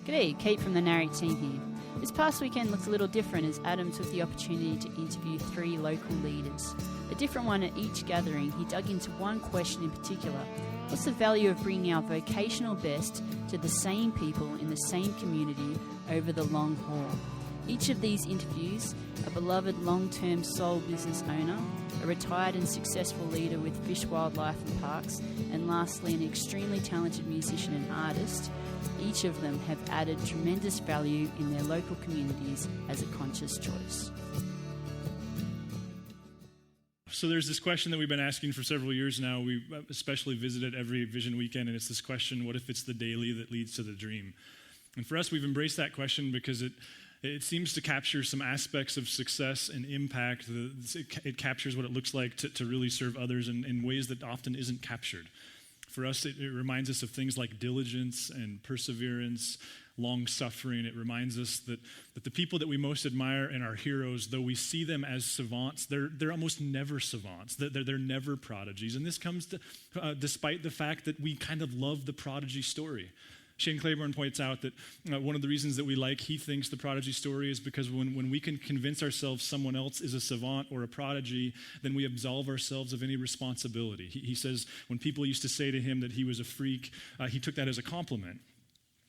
G'day, Kate from the Narrate team here. This past weekend looked a little different as Adam took the opportunity to interview 3 local leaders. A different one at each gathering, he dug into one question in particular. What's the value of bringing our vocational best to the same people in the same community over the long haul? Each of these interviews, a beloved long-term soul business owner, a retired and successful leader with Fish, Wildlife and Parks, and lastly an extremely talented musician and artist, each of them have added tremendous value in their local communities as a conscious choice. So there's this question that we've been asking for several years now. We especially visit it every Vision Weekend, and it's this question, what if it's the daily that leads to the dream? And for us, we've embraced that question because it seems to capture some aspects of success and impact. It captures what it looks like to really serve others in ways that often isn't captured. For us, it reminds us of things like diligence and perseverance, long-suffering. It reminds us that the people that we most admire and our heroes, though we see them as savants, they're almost never savants. They're never prodigies. And this comes despite the fact that we kind of love the prodigy story. Shane Claiborne points out that one of the reasons that we like, he thinks, the prodigy story is because when we can convince ourselves someone else is a savant or a prodigy, then we absolve ourselves of any responsibility. He says when people used to say to him that he was a freak, he took that as a compliment.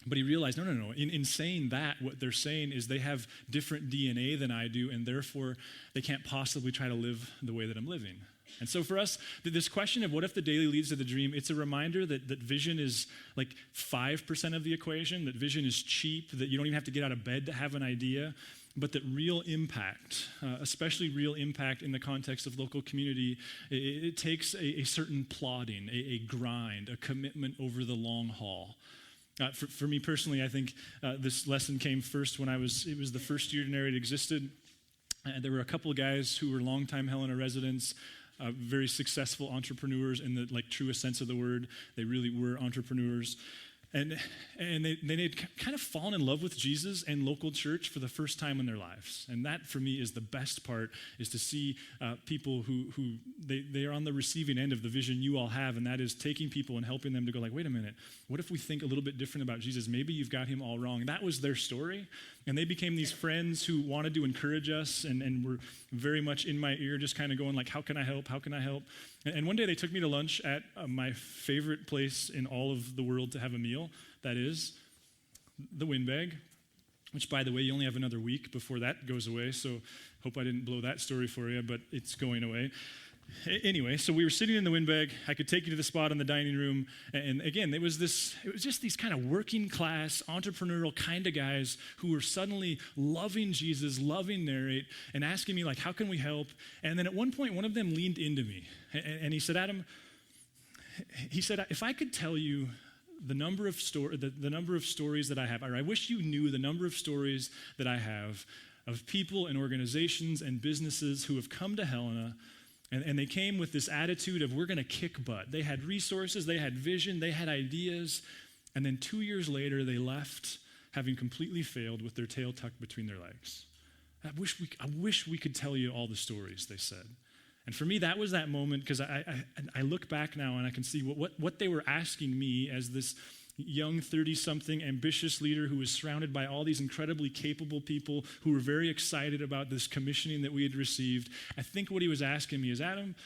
But he realized, no. In saying that, what they're saying is they have different DNA than I do, and therefore they can't possibly try to live the way that I'm living. And so for us, this question of what if the daily leads to the dream, it's a reminder that vision is like 5% of the equation, that vision is cheap, that you don't even have to get out of bed to have an idea, but that real impact, especially real impact in the context of local community, it takes a certain plodding, a grind, a commitment over the long haul. For me personally, I think this lesson came first when it was the first year Narrate existed. There were a couple of guys who were longtime Helena residents, very successful entrepreneurs in the truest sense of the word. They really were entrepreneurs. And they'd kind of fallen in love with Jesus and local church for the first time in their lives. And that, for me, is the best part, is to see people who they are on the receiving end of the vision you all have, and that is taking people and helping them to go wait a minute, what if we think a little bit different about Jesus? Maybe you've got him all wrong. That was their story. And they became these friends who wanted to encourage us and were very much in my ear, just kind of going how can I help? How can I help? And one day they took me to lunch at my favorite place in all of the world to have a meal. That is the Windbag, which, by the way, you only have another week before that goes away, so hope I didn't blow that story for you, but it's going away. Anyway, so we were sitting in the Windbag. I could take you to the spot in the dining room, and again, it was just these kind of working class, entrepreneurial kind of guys who were suddenly loving Jesus, loving Narrate, and asking me how can we help? And then at one point, one of them leaned into me, and he said, Adam, if I could tell you the number of stories that I have, or I wish you knew the number of stories that I have of people and organizations and businesses who have come to Helena, and they came with this attitude of we're going to kick butt. They had resources, they had vision, they had ideas, and then 2 years later they left having completely failed with their tail tucked between their legs. I wish we could tell you all the stories, they said. And for me, that was that moment, because I look back now and I can see what they were asking me as this young 30-something ambitious leader who was surrounded by all these incredibly capable people who were very excited about this commissioning that we had received. I think what he was asking me is, Adam,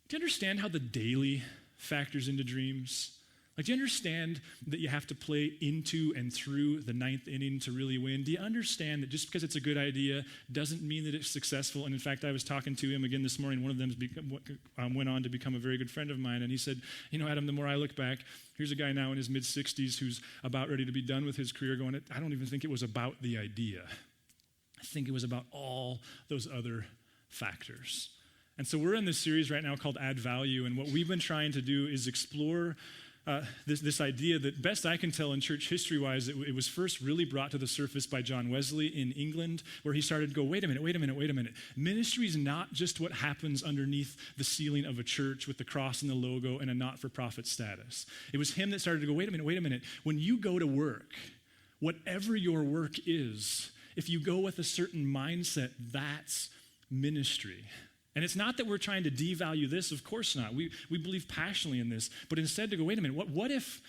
do you understand how the daily factors into dreams? Do you understand that you have to play into and through the 9th inning to really win? Do you understand that just because it's a good idea doesn't mean that it's successful? And in fact, I was talking to him again this morning. One of them went on to become a very good friend of mine. And he said, Adam, the more I look back, here's a guy now in his mid-60s who's about ready to be done with his career going, I don't even think it was about the idea. I think it was about all those other factors. And so we're in this series right now called Add Value. And what we've been trying to do is explore this idea that, best I can tell in church history-wise, it was first really brought to the surface by John Wesley in England, where he started to go, wait a minute. Ministry is not just what happens underneath the ceiling of a church with the cross and the logo and a not-for-profit status. It was him that started to go, wait a minute. When you go to work, whatever your work is, if you go with a certain mindset, that's ministry. And it's not that we're trying to devalue this, of course not. We believe passionately in this, but instead to go, wait a minute, what if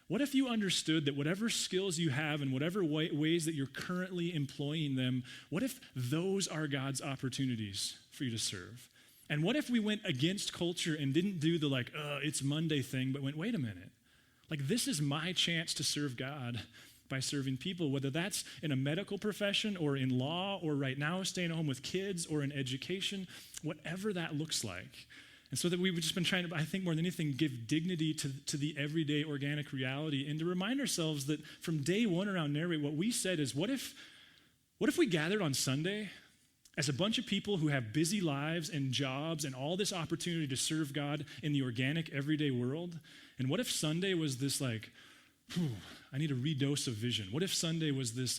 What if you understood that whatever skills you have and whatever ways that you're currently employing them, what if those are God's opportunities for you to serve? And what if we went against culture and didn't do the it's Monday thing, but went, wait a minute. This is my chance to serve God by serving people, whether that's in a medical profession or in law or right now staying home with kids or in education, whatever that looks like. And so that we've just been trying to, I think more than anything, give dignity to the everyday organic reality and to remind ourselves that from day one around Narrate, what we said is, what if we gathered on Sunday as a bunch of people who have busy lives and jobs and all this opportunity to serve God in the organic everyday world? And what if Sunday was this I need a redose of vision? What if Sunday was this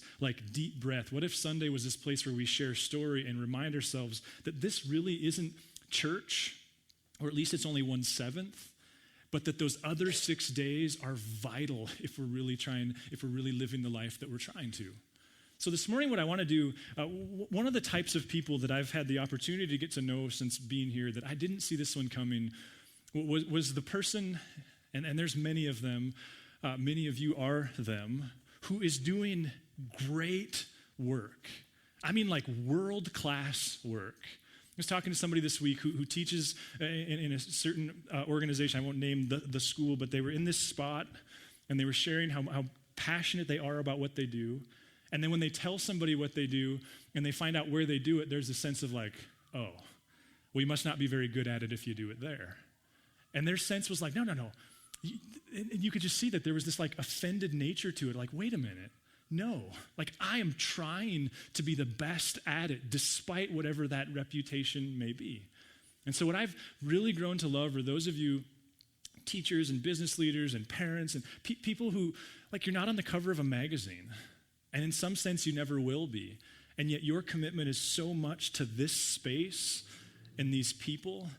deep breath? What if Sunday was this place where we share story and remind ourselves that this really isn't church, or at least it's only 1/7, but that those other 6 days are vital if we're really living the life that we're trying to. So this morning, what I want to do, one of the types of people that I've had the opportunity to get to know since being here that I didn't see this one coming was the person, and there's many of them, many of you are them, who is doing great work. I mean world-class work. I was talking to somebody this week who teaches in a certain organization. I won't name the school, but they were in this spot, and they were sharing how passionate they are about what they do. And then when they tell somebody what they do, and they find out where they do it, there's a sense of oh, well, you must not be very good at it if you do it there. And their sense was no. You could just see that there was this offended nature to it. Wait a minute. No, I am trying to be the best at it despite whatever that reputation may be. And so what I've really grown to love are those of you teachers and business leaders and parents and people who, you're not on the cover of a magazine. And in some sense, you never will be. And yet your commitment is so much to this space and these people,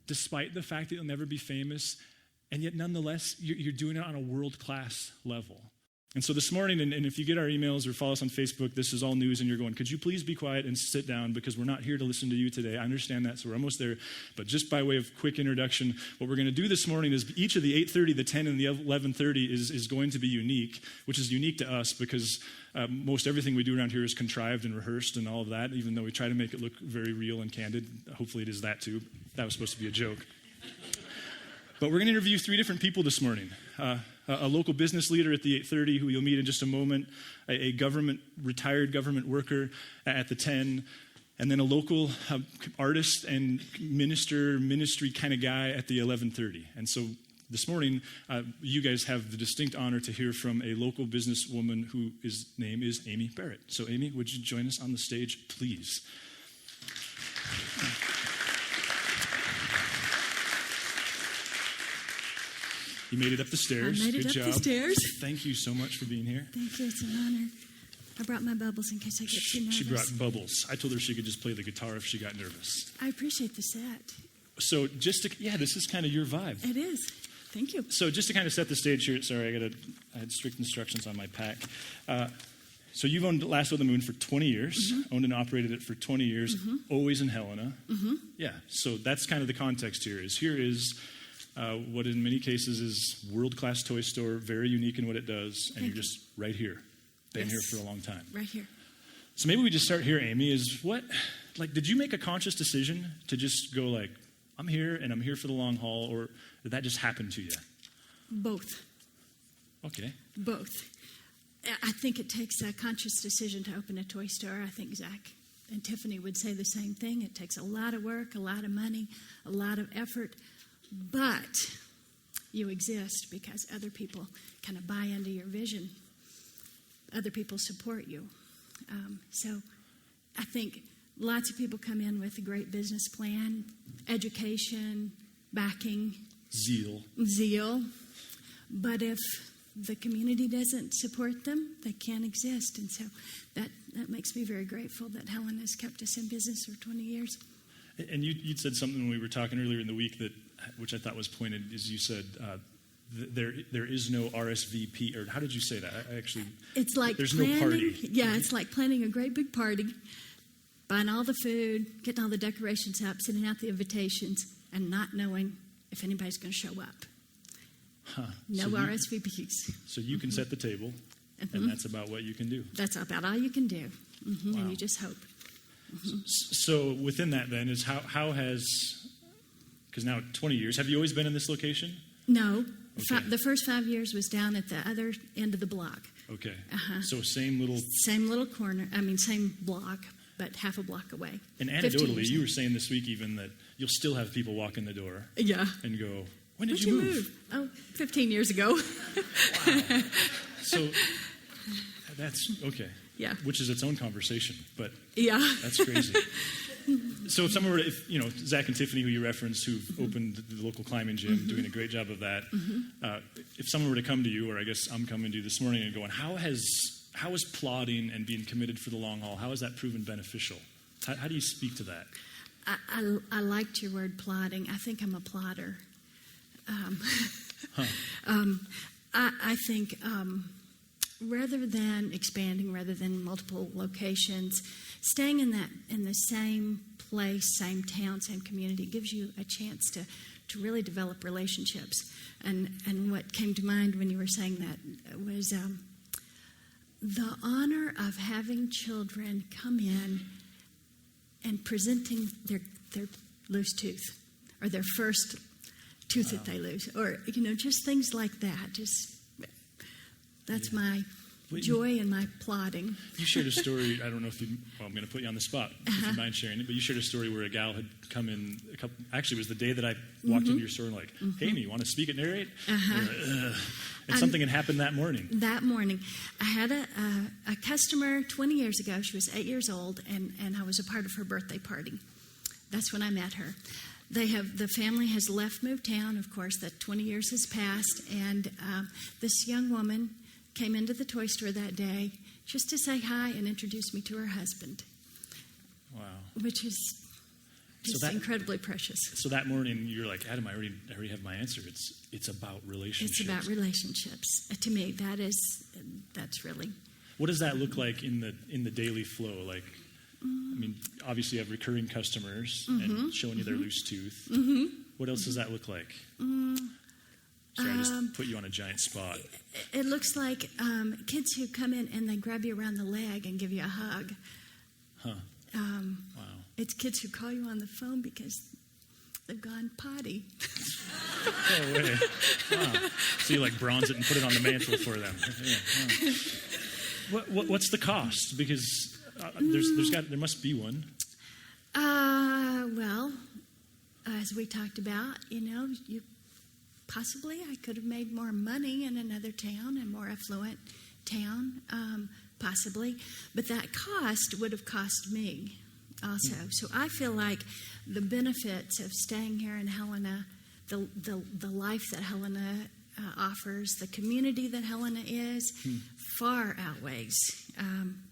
despite the fact that you'll never be famous. And yet nonetheless, you're doing it on a world-class level. And so this morning, and if you get our emails or follow us on Facebook, this is all news, and you're going, could you please be quiet and sit down because we're not here to listen to you today. I understand that, so we're almost there. But just by way of quick introduction, what we're going to do this morning is each of the 8:30, the 10, and the 11:30 is going to be unique, which is unique to us because most everything we do around here is contrived and rehearsed and all of that, even though we try to make it look very real and candid. Hopefully it is that too. That was supposed to be a joke. But we're going to interview 3 different people this morning. A local business leader at the 8:30 who you'll meet in just a moment, a retired government worker at the 10, and then a local artist and ministry kind of guy at the 11:30. And so this morning, you guys have the distinct honor to hear from a local businesswoman whose name is Amy Barrett. So Amy, would you join us on the stage, please? You made it up the stairs. I made it up the stairs. Thank you so much for being here. Thank you. It's an honor. I brought my bubbles in case I get too nervous. She brought bubbles. I told her she could just play the guitar if she got nervous. I appreciate the set. So this is kind of your vibe. It is. Thank you. So just to kind of set the stage here, sorry, I had strict instructions on my pack. So you've owned Lasso of the Moon for 20 years, owned and operated it for 20 years, always in Helena. Yeah, so that's kind of the context here is what in many cases is world-class toy store, very unique in what it does, and you're just right here, been here for a long time. Right here. So maybe we just start here, Amy, did you make a conscious decision to just go I'm here and I'm here for the long haul, or did that just happen to you? Both. Okay. Both. I think it takes a conscious decision to open a toy store. I think Zach and Tiffany would say the same thing. It takes a lot of work, a lot of money, a lot of effort. But you exist because other people kind of buy into your vision. Other people support you. So I think lots of people come in with a great business plan, education, backing. Zeal. But if the community doesn't support them, they can't exist. And so that makes me very grateful that Helen has kept us in business for 20 years. And you'd said something when we were talking earlier in the week which I thought was pointed, is you said there is no RSVP, or how did you say that? It's like there's planning, no party. Yeah, it's like planning a great big party, buying all the food, getting all the decorations up, sending out the invitations, and not knowing if anybody's going to show up. No So you- RSVPs. So you can set the table, and that's about what you can do. That's about all you can do. Wow. And you just hope. So within that then is how has, because now 20 years, have you always been in this location? No. Okay. The first 5 years was down at the other end of the block. Okay. Uh-huh. So same little, Same little corner, same block, but half a block away. and 15 anecdotally, years you ago. were saying this week even that you'll still have people walk in the door Yeah. and go, when did When'd you move? Oh, 15 years ago. So that's, okay. Yeah. Which is its own conversation, but Yeah. that's crazy. So if someone were to, Zach and Tiffany, who you referenced, who've opened the local climbing gym, doing a great job of that, if someone were to come to you, or I guess I'm coming to you this morning and going, how is plodding and being committed for the long haul, how has that proven beneficial? How do you speak to that? I liked your word plodding. I think I'm a plodder. I think rather than expanding, rather than multiple locations, staying in the same place, same town, same community gives you a chance to really develop relationships. And what came to mind when you were saying that was the honor of having children come in and presenting their loose tooth or their first tooth that they lose, or just things like that. That's my joy and my plodding. You shared a story. I don't know if I'm going to put you on the spot. If you mind sharing it, but you shared a story where a gal had come in. Actually, it was the day that I walked into your store and hey, Amy, you want to speak at Narrate? And something had happened that morning. That morning, I had a customer 20 years ago. She was 8 years old, and I was a part of her birthday party. That's when I met her. The family has moved town. Of course, that 20 years has passed, and this young woman came into the toy store that day just to say hi and introduce me to her husband. Wow. Which is just incredibly precious. So that morning, you're like, Adam, I already have my answer. It's about relationships. It's about relationships. To me, that's really. What does that look like in the daily flow? Like, obviously you have recurring customers and showing you their loose tooth. What else does that look like? Sorry, I just put you on a giant spot. It looks like kids who come in and they grab you around the leg and give you a hug. Huh. Wow. It's kids who call you on the phone because they've gone potty. No way. Wow. So you bronze it and put it on the mantle for them. Yeah. Wow. What's the cost? Because there must be one. Well, as we talked about, possibly I could have made more money in another town, a more affluent town, possibly. But that cost would have cost me also. So I feel like the benefits of staying here in Helena, the life that Helena offers, the community that Helena is, far outweighs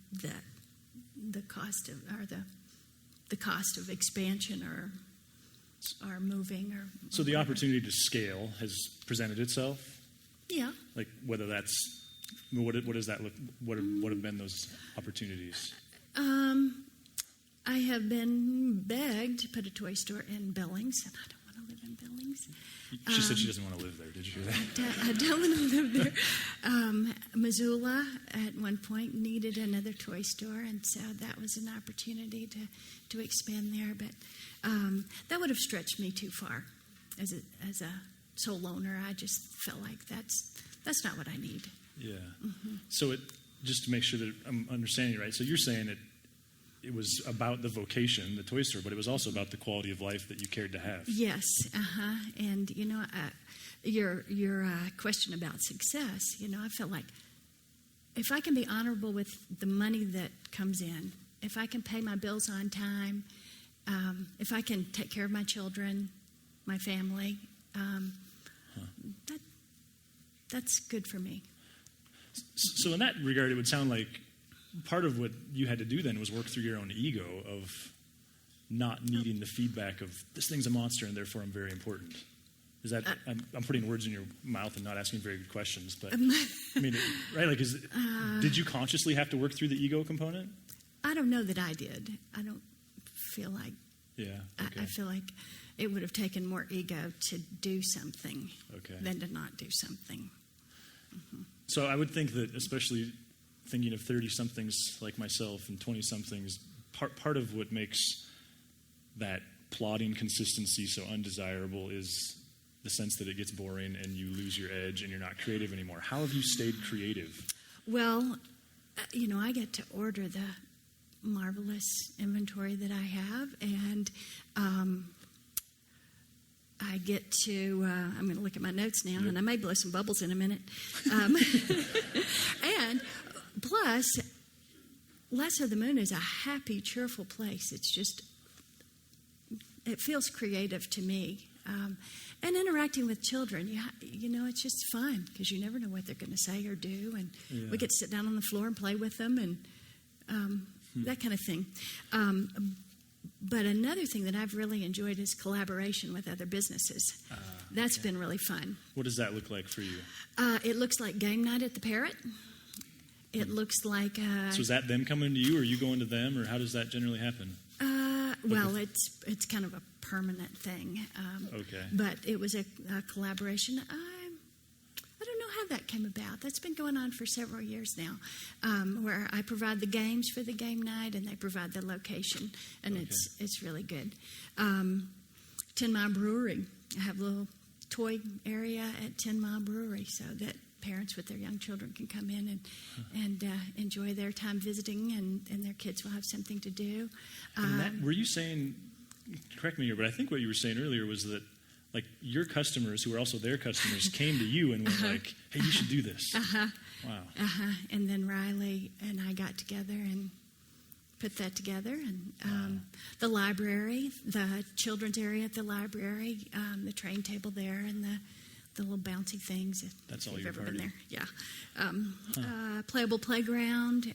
the cost of expansion or moving or. So the opportunity to scale has presented itself. Yeah. Like whether that's what does that look? What have been those opportunities? I have been begged to put a toy store in Billings, and I don't want to live in Billings. She said she doesn't want to live there. Did you hear that? I don't want to live there. Missoula, at one point, needed another toy store, and so that was an opportunity to expand there. But that would have stretched me too far as a sole owner. I just felt like that's not what I need. Yeah. So just to make sure that I'm understanding you right, so you're saying it was about the vocation, the toy store, but it was also about the quality of life that you cared to have. Yes, and your question about success, I felt like if I can be honorable with the money that comes in, if I can pay my bills on time, if I can take care of my children, my family, that's good for me. So in that regard, it would sound like part of what you had to do then was work through your own ego of not needing the feedback of this thing's a monster and therefore I'm very important. Is that I'm putting words in your mouth and not asking very good questions, but right? Like, did you consciously have to work through the ego component? I don't know that I did. I don't feel like. Yeah. Okay. I feel like it would have taken more ego to do something than to not do something. Mm-hmm. So I would think that, especially thinking of 30-somethings like myself and 20-somethings, part of what makes that plodding consistency so undesirable is the sense that it gets boring and you lose your edge and you're not creative anymore. How have you stayed creative? Well, I get to order the marvelous inventory that I have, and I get to, I'm going to look at my notes now, and I may blow some bubbles in a minute. And plus, Lasso of the Moon is a happy, cheerful place. It's just, it feels creative to me. And interacting with children, it's just fun because you never know what they're going to say or do. And we get to sit down on the floor and play with them and that kind of thing. But another thing that I've really enjoyed is collaboration with other businesses. That's been really fun. What does that look like for you? It looks like game night at the Barrett. It looks like... so is that them coming to you, or are you going to them, or how does that generally happen? Well, it's kind of a permanent thing. But it was a collaboration. I don't know how that came about. That's been going on for several years now, where I provide the games for the game night and they provide the location, and it's really good. 10 Mile Brewery. I have a little toy area at 10 Mile Brewery so that parents with their young children can come in and enjoy their time visiting, and their kids will have something to do. Were you saying, correct me here, but I think what you were saying earlier was that like your customers, who are also their customers, came to you and were like, hey, you should do this. Wow. And then Riley and I got together and put that together. And the library, the children's area at the library, the train table there, and the little bouncy things. That's all you've your ever party. been there. Yeah. Playable playground,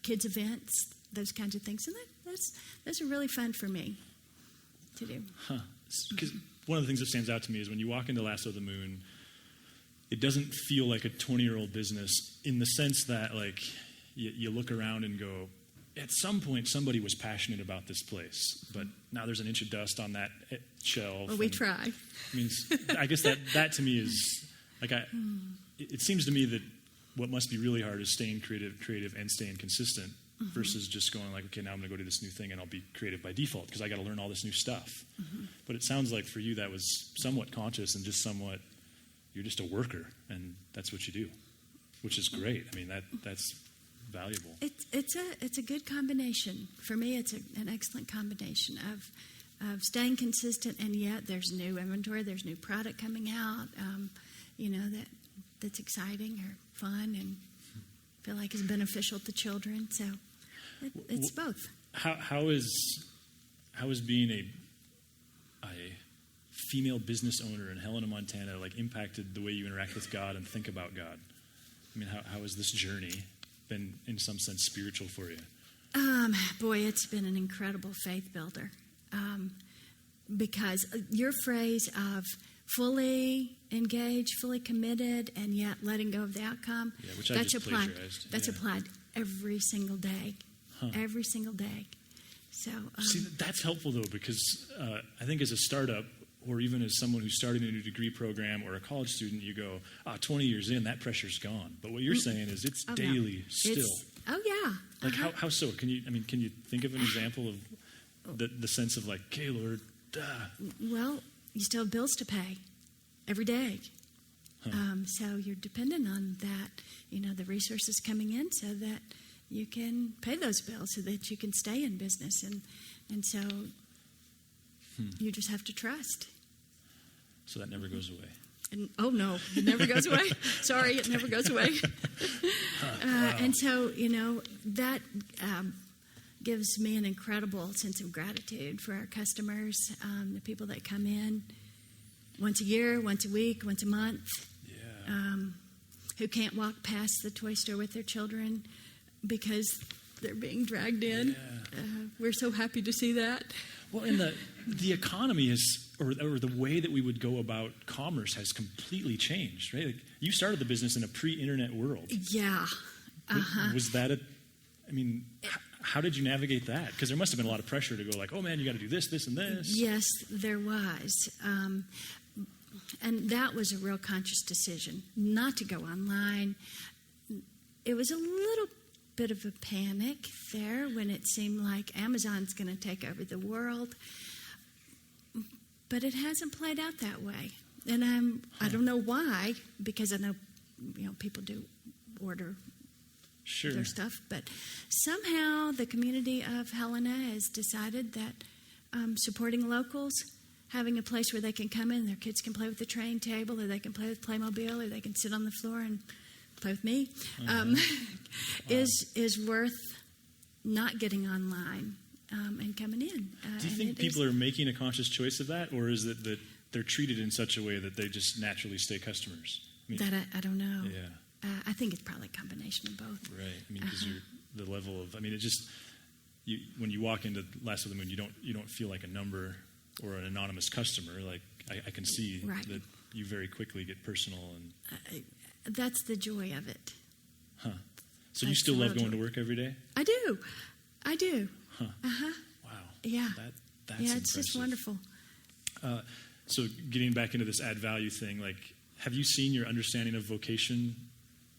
kids events, those kinds of things. And those are really fun for me to do. Because one of the things that stands out to me is when you walk into Lasso of the Moon, it doesn't feel like a 20-year-old business in the sense that, like, you look around and go, at some point somebody was passionate about this place, but now there's an inch of dust on that shelf. Well, we try. I guess that to me is, like, it seems to me that what must be really hard is staying creative and staying consistent versus just going like, okay, now I'm going to go do this new thing and I'll be creative by default because I got to learn all this new stuff. But it sounds like for you that was somewhat conscious and just somewhat, you're just a worker and that's what you do, which is great. I mean, that's valuable. It's a good combination. For me, it's an excellent combination of staying consistent, and yet there's new inventory, there's new product coming out, that's exciting or fun and feel like is beneficial to children. So it's both. How is being a female business owner in Helena, Montana, like impacted the way you interact with God and think about God? I mean, how has this journey been, in some sense, spiritual for you? Boy, it's been an incredible faith builder. Because your phrase of fully engaged, fully committed, and yet letting go of the outcome, which I just plagiarized. That's applied every single day. Every single day. So see, that's helpful, though, because I think as a startup, or even as someone who's starting a new degree program or a college student, you go, 20 years in, that pressure's gone. But what you're saying is it's daily still. Like how so? Can you think of an example of the sense of like, okay, Lord, Well, you still have bills to pay every day. So you're dependent on that, the resources coming in so that you can pay those bills so that you can stay in business. And so you just have to trust. So that never goes away. And, oh, no, it never goes away. Sorry, it never goes away. Wow. And so, that gives me an incredible sense of gratitude for our customers, the people that come in once a year, once a week, once a month, who can't walk past the toy store with their children because they're being dragged in. We're so happy to see that. Well, and the economy or the way that we would go about commerce has completely changed, right? Like, you started the business in a pre-internet world. Yeah. Was that how did you navigate that? Because there must have been a lot of pressure to go like, oh man, you got to do this, this, and this. Yes, there was. And that was a real conscious decision, not to go online. It was a little bit of a panic there when it seemed like Amazon's going to take over the world. But it hasn't played out that way. And I don't know why, because I know, people do order their stuff. But somehow the community of Helena has decided that supporting locals, having a place where they can come in, their kids can play with the train table, or they can play with Playmobil, or they can sit on the floor and play with me, is worth not getting online and coming in. Do you think people are making a conscious choice of that, or is it that they're treated in such a way that they just naturally stay customers? I don't know. Yeah. I think it's probably a combination of both. Right. Because you're the level of, it just, when you walk into Last of the Moon, you don't feel like a number or an anonymous customer. Like I can see that you very quickly get personal and. That's the joy of it. Huh. So you still love going to work every day? I do. Huh. Wow. Yeah. That's it's impressive. just wonderful. So getting back into this add value thing, have you seen your understanding of vocation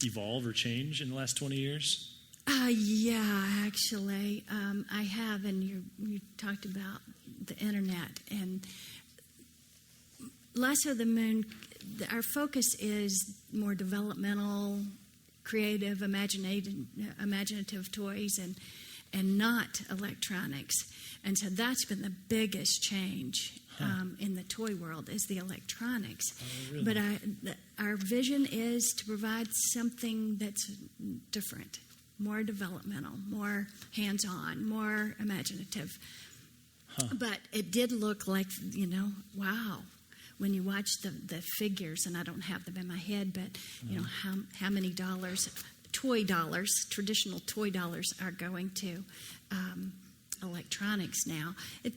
evolve or change in the last 20 years? Yeah, actually. I have, and you talked about the internet. And Lasso of the Moon, our focus is more developmental, creative, imaginative toys and not electronics. And so that's been the biggest change in the toy world is the electronics. Oh, really? But our vision is to provide something that's different, more developmental, more hands-on, more imaginative. But it did look like, wow. When you watch the figures, and I don't have them in my head, but how many dollars, traditional toy dollars are going to electronics now. It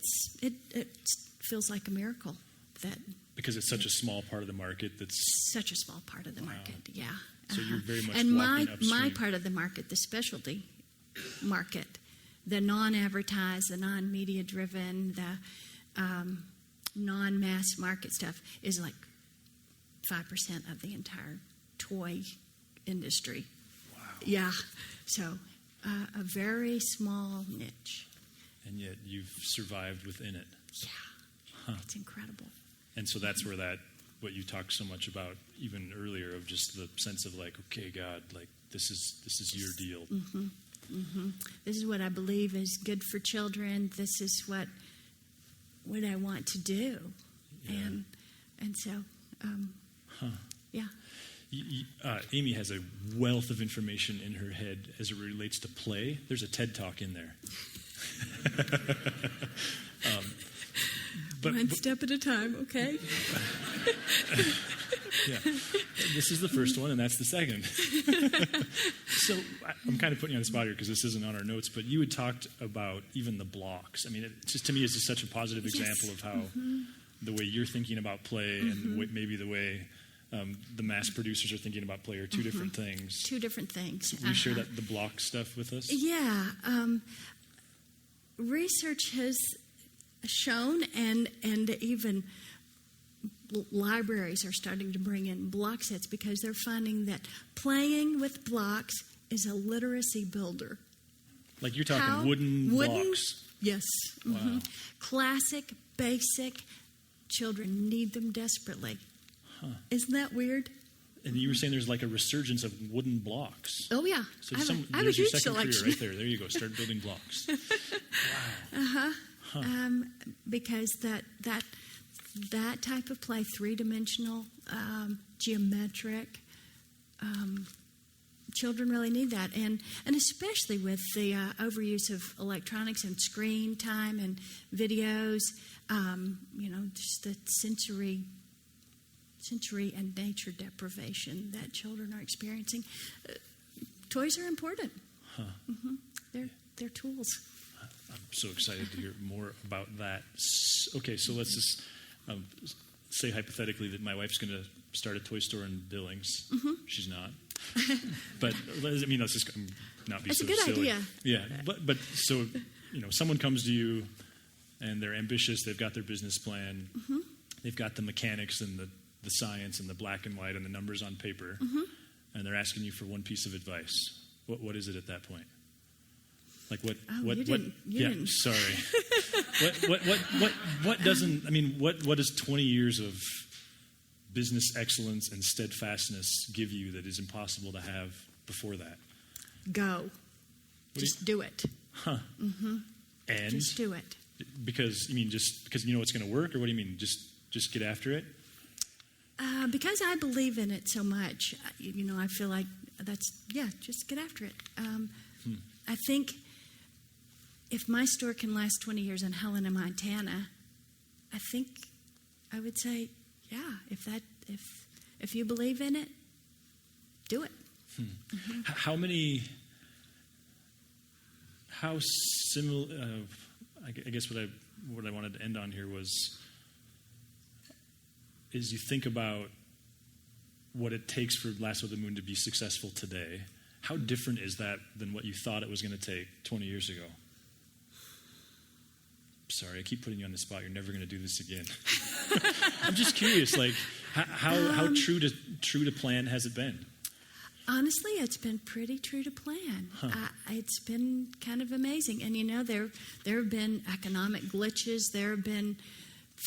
feels like a miracle that because it's such a small part of the market. That's such a small part of the market. Yeah. So you're very much and walking upstream. my part of the market, the specialty market, the non-advertised, the non-media driven, the non-mass market stuff is like 5% of the entire toy industry. Wow. Yeah. So a very small niche. And yet you've survived within it. Yeah. It's incredible. And so that's where what you talked so much about even earlier of just the sense of okay, God, this is your deal. Mm-hmm. Mm-hmm. This is what I believe is good for children. This is what I want to do. Yeah. And so, yeah. Amy has a wealth of information in her head as it relates to play. There's a TED Talk in there. One step at a time, okay? Yeah. This is the first one, and that's the second. So I'm kind of putting you on the spot here because this isn't on our notes, but you had talked about even the blocks. It just to me is just such a positive example of how the way you're thinking about play and maybe the way the mass producers are thinking about play are two different things. Two different things. So will you share the block stuff with us? Yeah. Research has shown and even libraries are starting to bring in block sets because they're finding that playing with blocks is a literacy builder. Like you're talking wooden blocks? Yes. Wow. Mm-hmm. Classic, basic. Children need them desperately. Huh. Isn't that weird? And you were saying there's a resurgence of wooden blocks. Oh, yeah. So I have a huge second selection. career right there. There you go. Start building blocks. Wow. Huh. Because that type of play, three-dimensional, geometric, children really need that. And especially with the overuse of electronics and screen time and videos, just the sensory and nature deprivation that children are experiencing. Toys are important. Huh. Mm-hmm. They're tools. I'm so excited to hear more about that. Okay, so let's just say hypothetically that my wife's going to start a toy store in Billings. Mm-hmm. She's not. But let's just not be That's so a good silly. idea. Yeah, but so, someone comes to you and they're ambitious, they've got their business plan, they've got the mechanics and the science and the black and white and the numbers on paper, and they're asking you for one piece of advice. What is it at that point? Like what? You didn't. Sorry. What doesn't? I mean, what does 20 years of business excellence and steadfastness give you that is impossible to have before that? Go. Just do it. Huh. And just do it. Because just because you know it's going to work, or what do you mean? Just get after it? Because I believe in it so much, I feel like just get after it. I think if my store can last 20 years in Helena, Montana, I think I would say, if you believe in it, do it. How similar? I guess what I wanted to end on here is you think about what it takes for Lasso of the Moon to be successful today. How different is that than what you thought it was going to take 20 years ago? Sorry, I keep putting you on the spot. You're never going to do this again. I'm just curious, like how true to plan has it been? Honestly, it's been pretty true to plan. It's been kind of amazing. And, there have been economic glitches. There have been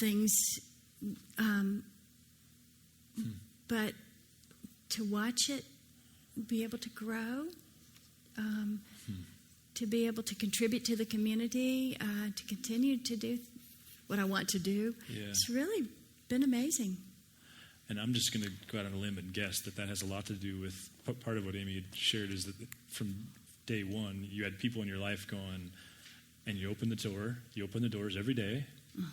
things, but to watch it be able to grow, to be able to contribute to the community, to continue to do what I want to do, it's really been amazing. And I'm just going to go out on a limb and guess that has a lot to do with part of what Amy had shared is that from day one, you had people in your life going, and you open the doors every day,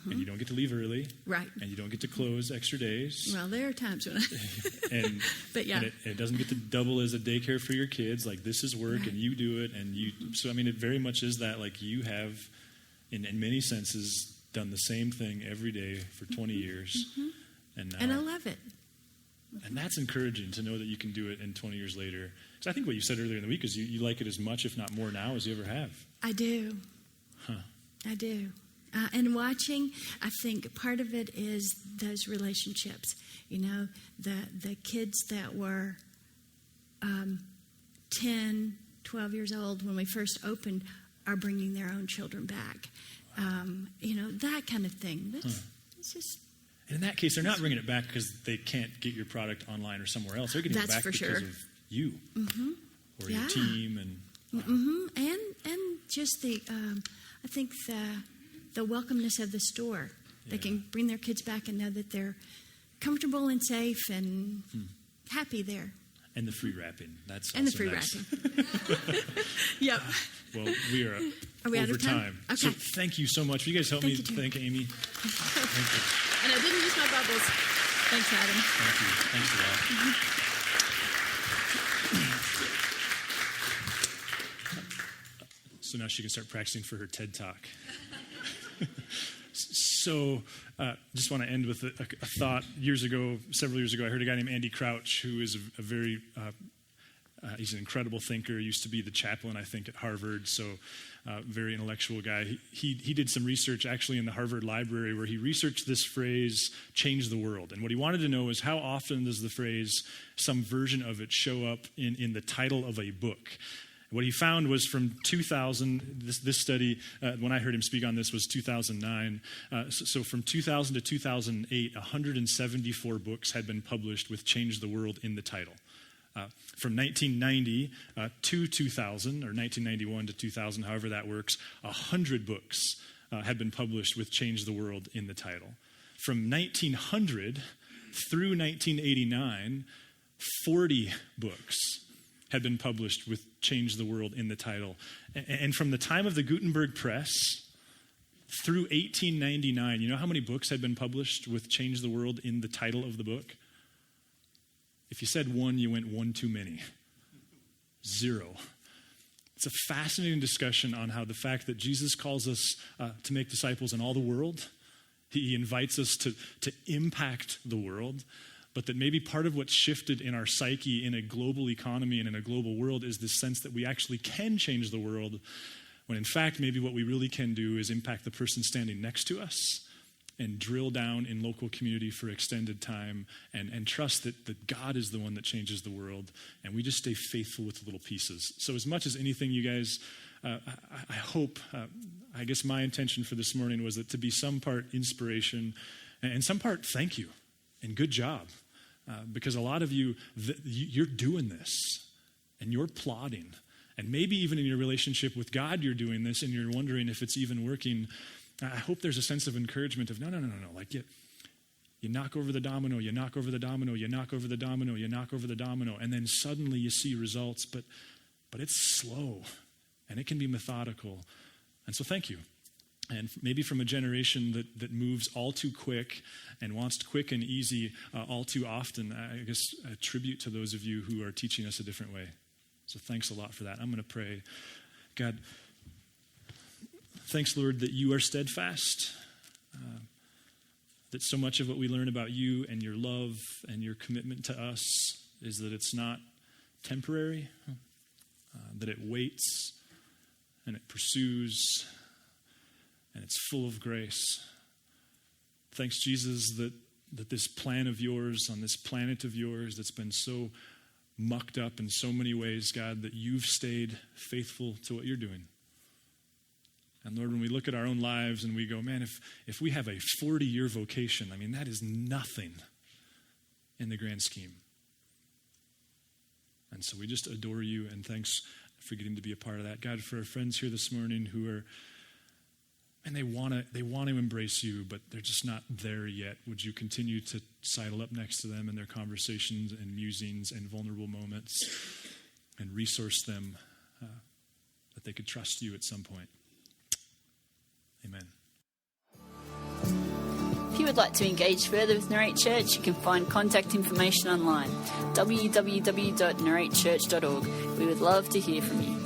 and you don't get to leave early. Right. And you don't get to close extra days. Well, there are times when but yeah. And it doesn't get to double as a daycare for your kids. Like, this is work, and you do it, and you... So, it very much is that, like, you have, in many senses, done the same thing every day for 20 years. And I love it. And that's encouraging to know that you can do it in 20 years later. So I think what you said earlier in the week is you like it as much, if not more now, as you ever have. I do. I do. And watching, I think part of it is those relationships. The kids that were 10, 12 years old when we first opened are bringing their own children back. That kind of thing. It's just... And in that case, they're not bringing it back because they can't get your product online or somewhere else. They're getting it back because of you or your team. And just the, I think the welcomeness of the store. They can bring their kids back and know that they're comfortable and safe and happy there. And the free wrapping. That's and also the free nice. wrapping. Yep. Well, we are we over time. Okay. So thank you so much. Will you guys help me thank Amy? Thank you. And I didn't use my bubbles. Thanks, Adam. Thank you. Thanks a lot. So now she can start practicing for her TED Talk. So just want to end with a thought. Several years ago, I heard a guy named Andy Crouch, who is a very, he's an incredible thinker, used to be the chaplain, I think, at Harvard, so very intellectual guy. He did some research actually in the Harvard Library where he researched this phrase, change the world. And what he wanted to know is how often does the phrase, some version of it, show up in the title of a book? What he found was from 2000, this study, when I heard him speak on this, was 2009. So from 2000 to 2008, 174 books had been published with Change the World in the title. From 1990 to 2000, or 1991 to 2000, however that works, 100 books had been published with Change the World in the title. From 1900 through 1989, 40 books had been published with Change the World in the title. And from the time of the Gutenberg Press through 1899, you know how many books had been published with Change the World in the title of the book? If you said one, you went one too many. 0. It's a fascinating discussion on how the fact that Jesus calls us to make disciples in all the world, he invites us to impact the world, but that maybe part of what's shifted in our psyche in a global economy and in a global world is this sense that we actually can change the world, when in fact maybe what we really can do is impact the person standing next to us and drill down in local community for extended time and trust that God is the one that changes the world, and we just stay faithful with the little pieces. So as much as anything, you guys, I hope, I guess my intention for this morning was that to be some part inspiration and some part thank you and good job, because a lot of you, you're doing this and you're plotting, and maybe even in your relationship with God you're doing this and you're wondering if it's even working. I hope there's a sense of encouragement of no. Like you knock over the domino, you knock over the domino, you knock over the domino, you knock over the domino, and then suddenly you see results, but it's slow and it can be methodical. And so thank you. And maybe from a generation that moves all too quick and wants quick and easy all too often, I guess a tribute to those of you who are teaching us a different way. So thanks a lot for that. I'm going to pray. God, thanks, Lord, that you are steadfast, that so much of what we learn about you and your love and your commitment to us is that it's not temporary, that it waits and it pursues and it's full of grace. Thanks, Jesus, that this plan of yours on this planet of yours that's been so mucked up in so many ways, God, that you've stayed faithful to what you're doing. And Lord, when we look at our own lives and we go, man, if we have a 40-year vocation, I mean, that is nothing in the grand scheme. And so we just adore you, and thanks for getting to be a part of that. God, for our friends here this morning who are, and they want to embrace you, but they're just not there yet. Would you continue to sidle up next to them in their conversations and musings and vulnerable moments and resource them that they could trust you at some point. Amen. If you would like to engage further with Narrate Church, you can find contact information online, www.narratechurch.org. We would love to hear from you.